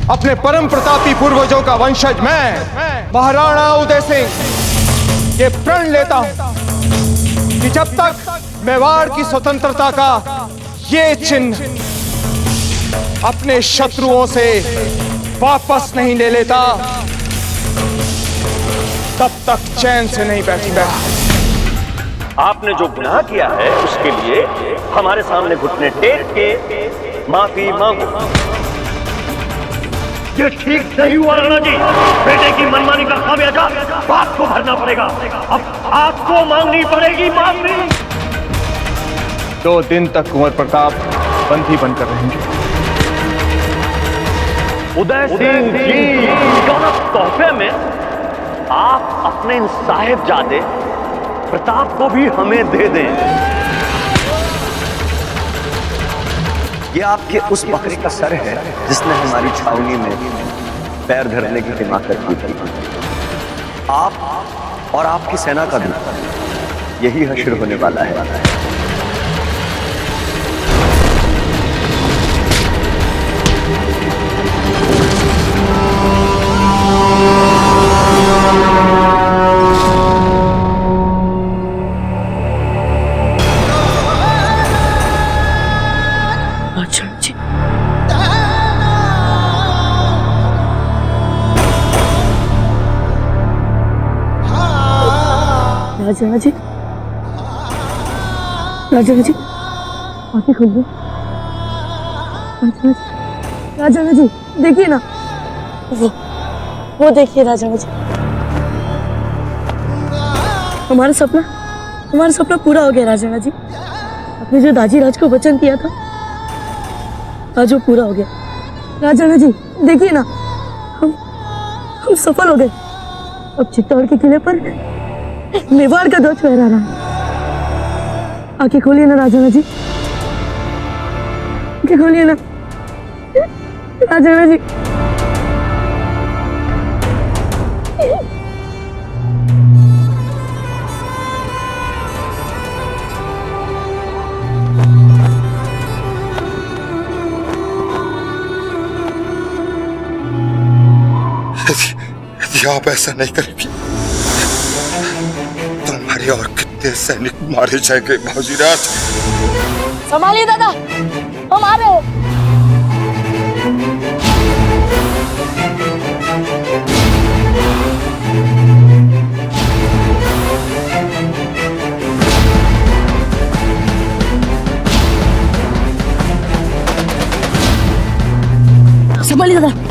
अपने परम प्रतापी पूर्वजों का वंशज मैं महाराणा उदय सिंह ये प्रण लेता हूं कि जब तक मेवाड़ की स्वतंत्रता का ये चिन्ह अपने शत्रुओं से वापस नहीं ले लेता, तब तक चैन से नहीं बैठूंगा। आपने जो गुनाह किया है उसके लिए हमारे सामने घुटने टेक के माफी मांगो। ये ठीक नहीं हुआ राणा जी, बेटे की मनमानी का खामियाजा बाप को भरना पड़ेगा। अब आपको मांगनी पड़ेगी माफी। 2 दिन तक कुंवर प्रताप बंदी बनकर रहेंगे। उदय सिंह जी, क्यों ना तोहफे में आप अपने इन साहिबजादे प्रताप को भी हमें दे दें। ये आपके उस बकरे का सर है जिसने हमारी छावनी में पैर धरने की हिमाकत की थी। आप और आपकी सेना का भी यही हश्र होने वाला है। राजा जी, राजा जी, आंखें खोल दो। राजा जी, देखिए ना, वो देखिए राजा जी, हमारा सपना पूरा हो गया राजा जी। आपने जो दाजी राज को वचन किया था आज वो पूरा हो गया। राजा जी देखिए ना, हम सफल हो गए। अब चित्तौड़ के किले पर मेवाड़ का ध्वज फहरा रहा है। आंखें खोलिए ना राजा जी, आंखें खोलिए ना राजा जी। यदि आप ऐसा नहीं करेंगे तो हमारे और कितने सैनिक मारे जाएंगे बाजीराज। संभालिए दादा, हम आ रहे हैं। संभालिए दादा।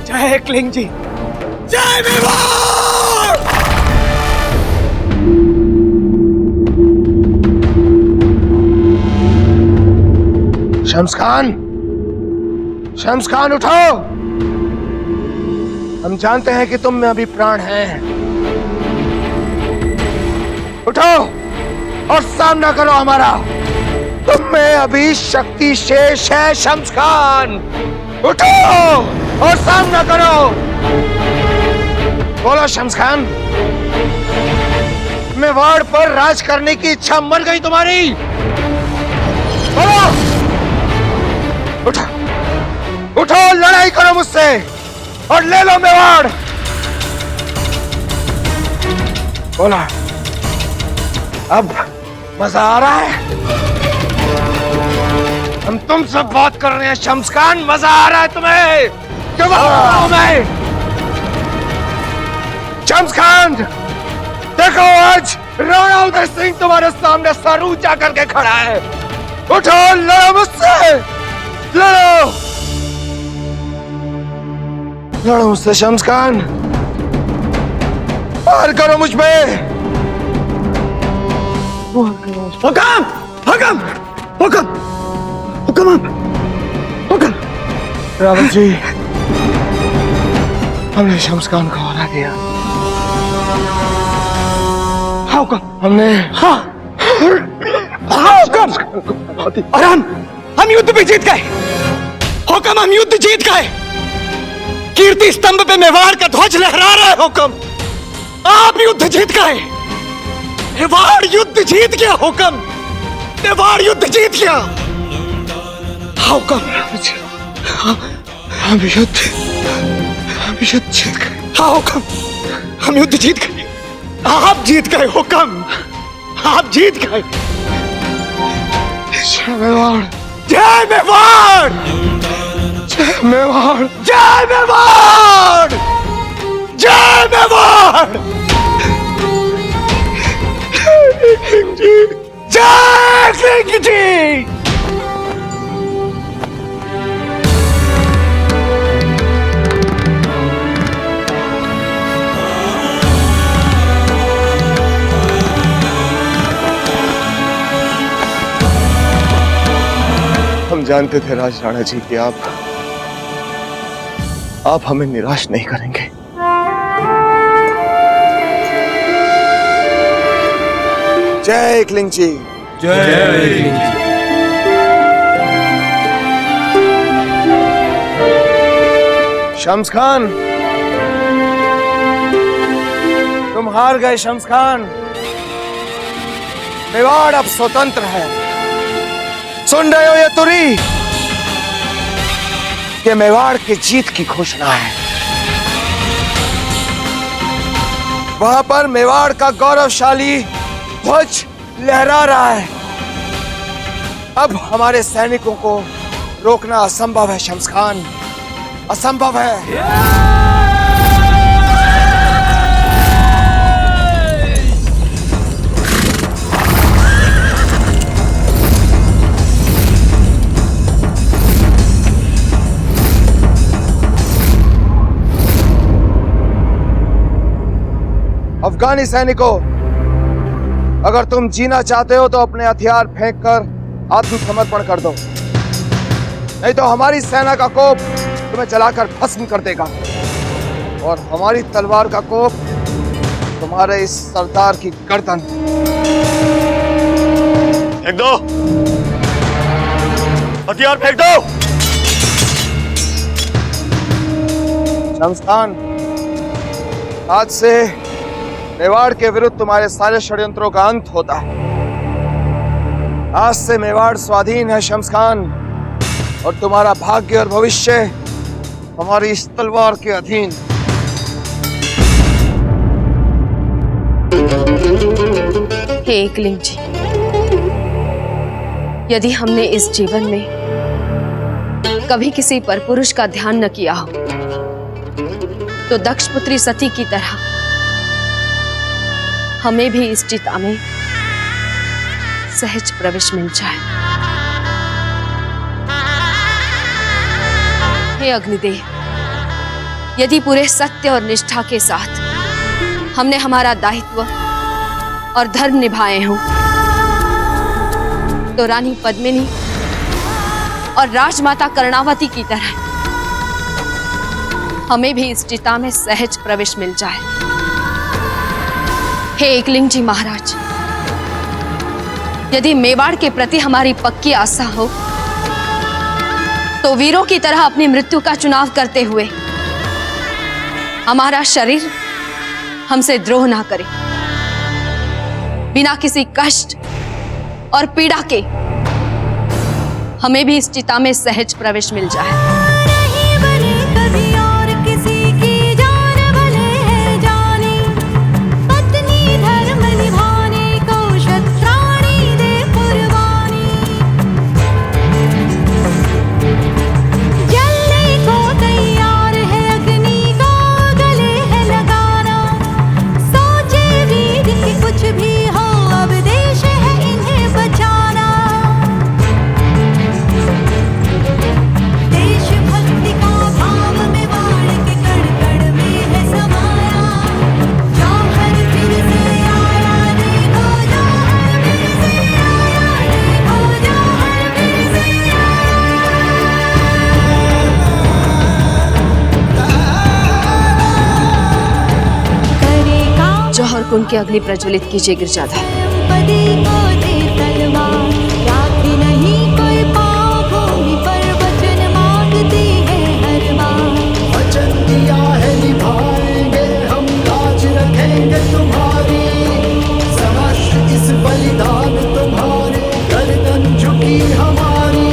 जय क्लिंग जी, जय मेवाड़। शम्स खान उठो। हम जानते हैं कि तुम में अभी प्राण है। उठो और सामना करो हमारा। तुम में अभी शक्ति शेष है शम्स खान। उठो और सामना करो। बोलो शम्स खान, मेवाड़ पर राज करने की इच्छा मर गई तुम्हारी? बोलो। उठो, लड़ाई करो मुझसे और ले लो मेवाड़। बोला, अब मजा आ रहा है? हम तुमसे बात कर रहे हैं शम्स खान, मजा आ रहा है तुम्हें? गवाह हूं मैं। शम्स-खान, देखो आज राणा उदय सिंह तुम्हारे सामने सर ऊंचा करके खड़ा है। उठो, लड़ो मुझसे, लड़ो, लड़ो मुझसे शम्स-खान, वार करो मुझ पे। हुकम, हुकम, हुकम, हुकम, हुकम। रावत जी, हमने शम्स-खान को हरा दिया। हाँ हुकम, हमने हाँ हुकम, और हम युद्ध पे जीत गए। हुकम, हम युद्ध जीत गए। कीर्ति स्तंभ पे मेवाड़ का ध्वज लहरा रहा है। हुकम, आप युद्ध जीत गए। मेवाड़ युद्ध जीत गया। हुकम, मेवाड़ युद्ध जीत गया। हुकम, हम युद्ध जीत गए। हाँ हुकम, हम युद्ध जीत गए। आप जीत गए। हुकम, आप जीत गए। जय मेवाड़, जय मेवाड़, जय मेवाड़, जय मेवाड़, जय मेवाड़, जय सिंह जी। हम जानते थे राज राणा जी कि आप हमें निराश नहीं करेंगे। जय एकलिंग जी, शम्स-खान, तुम हार गए। शम्स-खान, मेवाड़ अब स्वतंत्र है। सुन रहे हो ये तुरी? ये मेवाड़ की जीत की घोषणा है। वहां पर मेवाड़ का गौरवशाली ध्वज लहरा रहा है। अब हमारे सैनिकों को रोकना असंभव है शम्स-खान, असंभव है। अफगानी सैनिकों, अगर तुम जीना चाहते हो तो अपने हथियार फेंककर आत्मसमर्पण कर दो, नहीं तो हमारी सेना का कोप तुम्हें जलाकर भस्म कर देगा और हमारी तलवार का कोप तुम्हारे इस सरदार की गर्दन। फेंक दो, हथियार फेंक दो। शम्स-खान, आज से मेवाड़ के विरुद्ध तुम्हारे सारे षड्यंत्रों का अंत होता है। आज से मेवाड़ स्वाधीन है शम्स-खान, और तुम्हारा भाग्य और भविष्य हमारी इस तलवार के अधीन। हे एकलिंग जी, यदि हमने इस जीवन में कभी किसी परपुरुष का ध्यान न किया हो, तो दक्ष पुत्री सती की तरह हमें भी इस चिता में सहज प्रवेश मिल जाए। हे अग्निदेव, यदि पूरे सत्य और निष्ठा के साथ हमने हमारा दायित्व और धर्म निभाए हों, तो रानी पद्मिनी और राजमाता कर्णावती की तरह हमें भी इस चिता में सहज प्रवेश मिल जाए। हे एकलिंग जी महाराज, यदि मेवाड़ के प्रति हमारी पक्की आस्था हो, तो वीरों की तरह अपनी मृत्यु का चुनाव करते हुए हमारा शरीर हमसे द्रोह ना करे। बिना किसी कष्ट और पीड़ा के हमें भी इस चिता में सहज प्रवेश मिल जाए। जलने को तैयार कुंड की अग्नि प्रज्वलित कीजिए गिरजाधारी। पदी को दे तलवार, राखी नहीं कोई पाँव भूमि पर, वचन मांगती है हर बार। वचन दिया है निभाएंगे हम, लाज रखेंगे तुम्हारी, समस्त इस बलिदान तुम्हारे, गर्दन झुकी हमारी।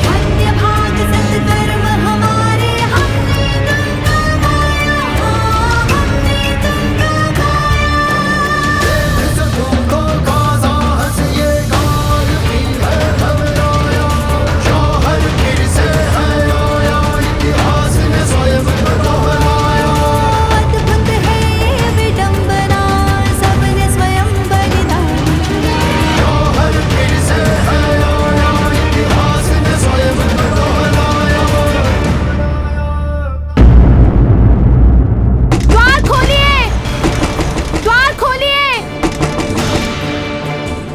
धन्य भाग सत्कर्म हमारे, हमने गंगा माया, हमने गंगा माया। तुमको काज़ा हंस ये काल भी है घबराया, शौहर फिर से है आया, इतिहास ने स्वयं को दोहराया। अद्भुत है ये विडंबना, सबने स्वयं बलिदान किया। शौहर फिर से है आया, इतिहास ने स्वयं को दोहराया। द्वार खोलिए, द्वार खोलिए,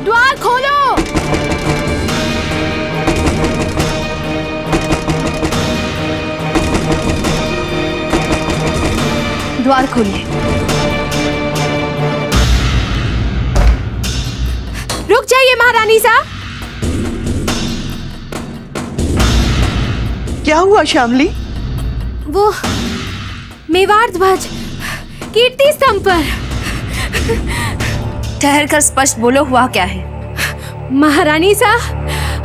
द्वार खोलो। द्वार खोलिए। रुक जाइए महारानी साहब। क्या हुआ श्यामली? वो मेवाड़ ध्वज कीर्ति स्तंभ पर। ठहर कर स्पष्ट बोलो, हुआ क्या है? महारानी साहब,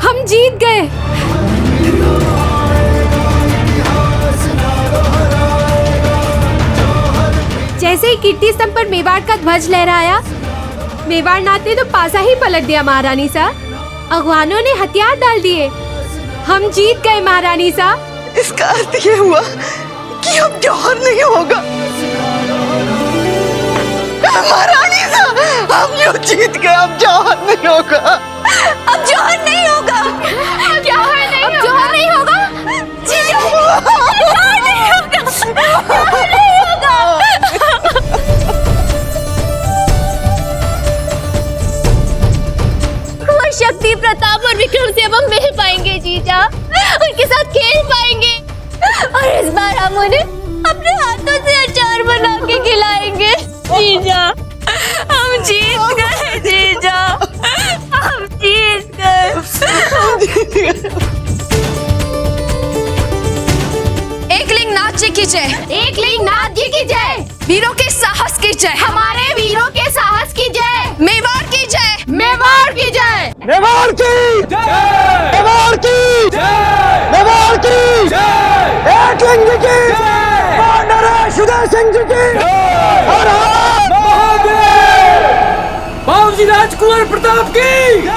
हम जीत गए। जैसे ही कीर्ति स्तंभ पर मेवाड़ का ध्वज लहराया, मेवाड़ नाथ ने तो पासा ही पलट दिया महारानी साहब। अगवानों ने हथियार डाल दिए। हम जीत गए महारानी साहब। इसका अर्थ ये हुआ कि अब जौहर नहीं होगा। महारानी साहब, हम यूं जीत गए, अब जौहर नहीं होगा। अब जौहर नहीं होगा। जौहर नहीं होगा। जौहर नहीं होगा। जौहर नहीं होगा। जौहर नहीं होगा। वो शक्ति, प्रताप और विक्रम से अब हम मिल पाएंगे जीजा, उनके साथ खेल पाएंगे, और इस बार हम उन्हें अपने हाथों से अचार बना के खिलाएंगे। जीजा, हम जीत गए जीजा, हम जीत गए। एकलिंग नाथ जी की जय। एकलिंग नाथ जी की जय। वीरों के साहस की जय। हमारे वीरों के साहस की जय। मेवाड़ की जय। मेवाड़ की जय। मेवाड़ की जय, मेवाड़ की जय, मेवाड़ की जय, एकलिंग जी की जय, नरेश उदय सिंह जी की जय, हर हर महादेव। बाबूजी राजकुमार प्रताप की जय,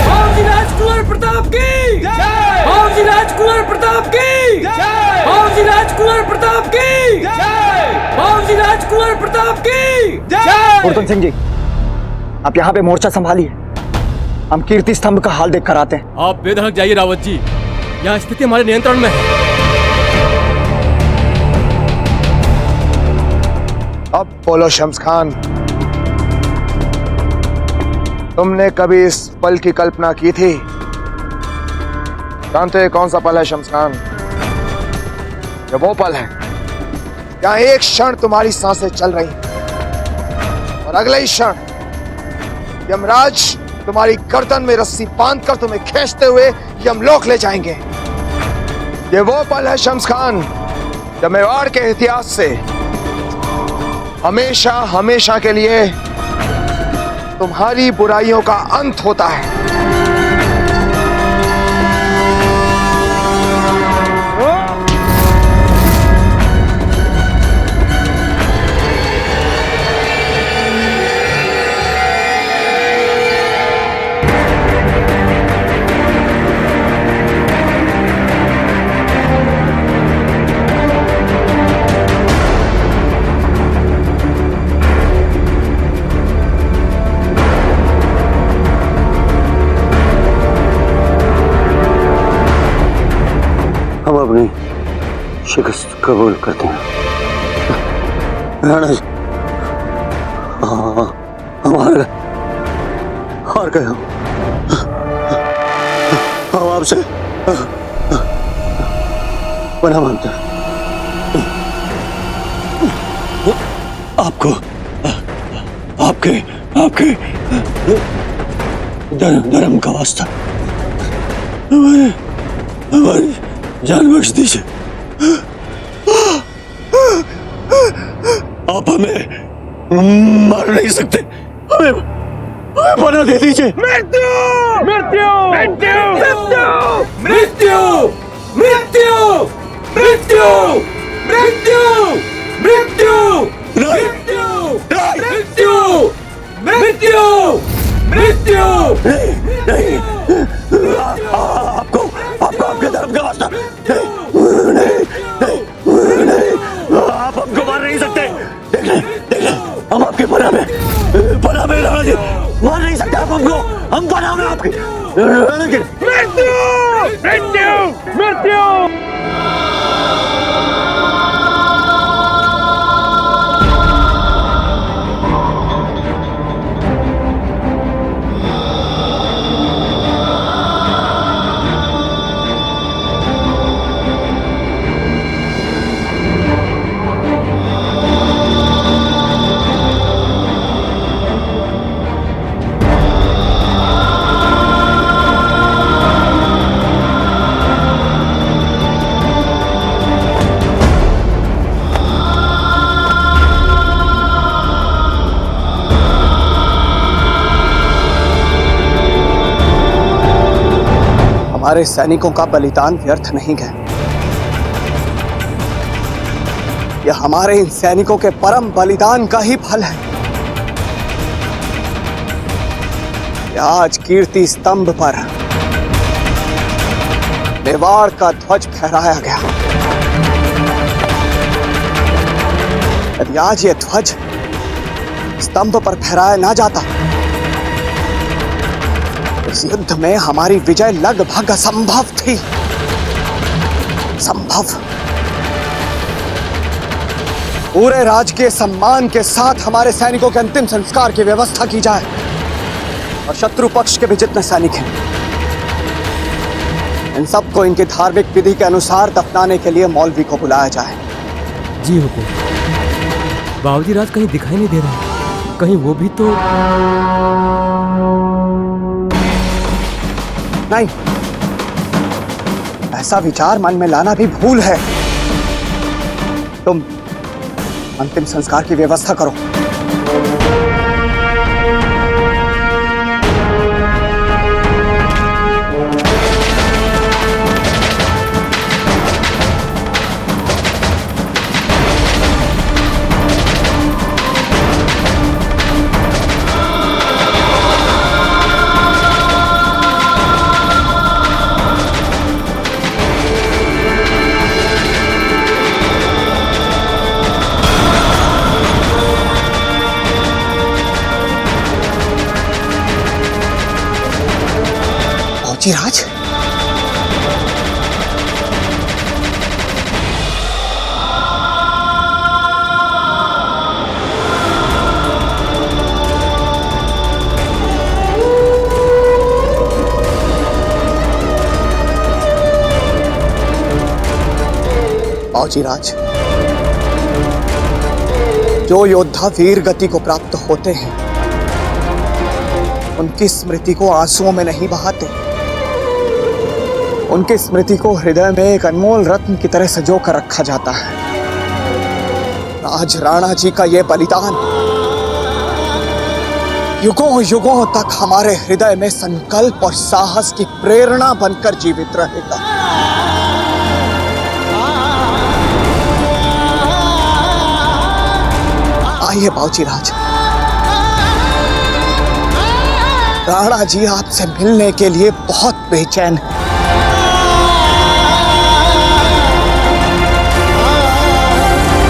बाबूजी राजकुमार प्रताप की जय, बाबूजी राजकुमार प्रताप की जय, बाबूजी राजकुमार प्रताप की जय, बाबूजी राजकुमार प्रताप की जय। गुरदन सिंह जी, आप यहाँ पे मोर्चा संभालिए, हम कीर्ति स्तंभ का हाल देख कर आते हैं। आप बेधड़क जाइए रावत जी, यहाँ स्थिति हमारे नियंत्रण में है। अब बोलो शम्स खान, तुमने कभी इस पल की कल्पना की थी? जानते हो कौन सा पल है शम्स खान? ये वो पल है जहां एक क्षण तुम्हारी सांसें चल रही हैं और अगले ही क्षण यमराज तुम्हारी गर्दन में रस्सी बांधकर तुम्हें खींचते हुए यमलोक ले जाएंगे। ये वो पल है शम्स खान जब मेवाड़ के इतिहास से हमेशा हमेशा के लिए तुम्हारी बुराइयों का अंत होता है। हम अपनी शिकस्त कबूल करते हैं। राणा जी, हमारे हार गए हम आपसे पनाह मांगते हैं। आपको आपके आपके धर्म का वास्ता हमारे हमारी जान बख्श दीजिए। आप हमें मार नहीं सकते, हमें बना दे दीजिए। मृत्यु मृत्यु मृत्यु मृत्यु मृत्यु मृत्यु मृत्यु मृत्यु मृत्यु मृत्यु मृत्यु मृत्यु नहीं, आपको आपको आपके धर्म का वास्ता नहीं, आप हमको मार नहीं सकते। देख ले हम आपके पनाह में राणा जी, मार नहीं सकते आप हमको, हम पनाह में आपके। मृत्यु मृत्यु मृत्यु। हमारे सैनिकों का बलिदान व्यर्थ नहीं गया। यह हमारे इन सैनिकों के परम बलिदान का ही फल है। आज कीर्ति स्तंभ पर मेवाड़ का ध्वज फहराया गया। यदि आज यह ध्वज स्तंभ पर फहराया ना जाता, इस युद्ध में हमारी विजय लगभग असंभव थी। संभव। पूरे राजकीय सम्मान के साथ हमारे सैनिकों के अंतिम संस्कार की व्यवस्था की जाए और शत्रु पक्ष के भी जितने सैनिक हैं, इन सबको इनकी धार्मिक विधि के अनुसार दफनाने के लिए मौलवी को बुलाया जाए। जी हुकुम। बाबूजी राज कहीं दिखाई नहीं दे रहा, कहीं वो भी तो नहीं। ऐसा विचार मन में लाना भी भूल है। तुम अंतिम संस्कार की व्यवस्था करो। राज, बाबूजीराज, जो योद्धा वीर गति को प्राप्त होते हैं, उनकी स्मृति को आंसुओं में नहीं बहाते, उनकी स्मृति को हृदय में एक अनमोल रत्न की तरह सजो कर रखा जाता है। आज राणा जी का यह बलिदान युगों युगों तक हमारे हृदय में संकल्प और साहस की प्रेरणा बनकर जीवित रहेगा। आइए बाबूजीराज, राणा जी आपसे मिलने के लिए बहुत बेचैन हैं।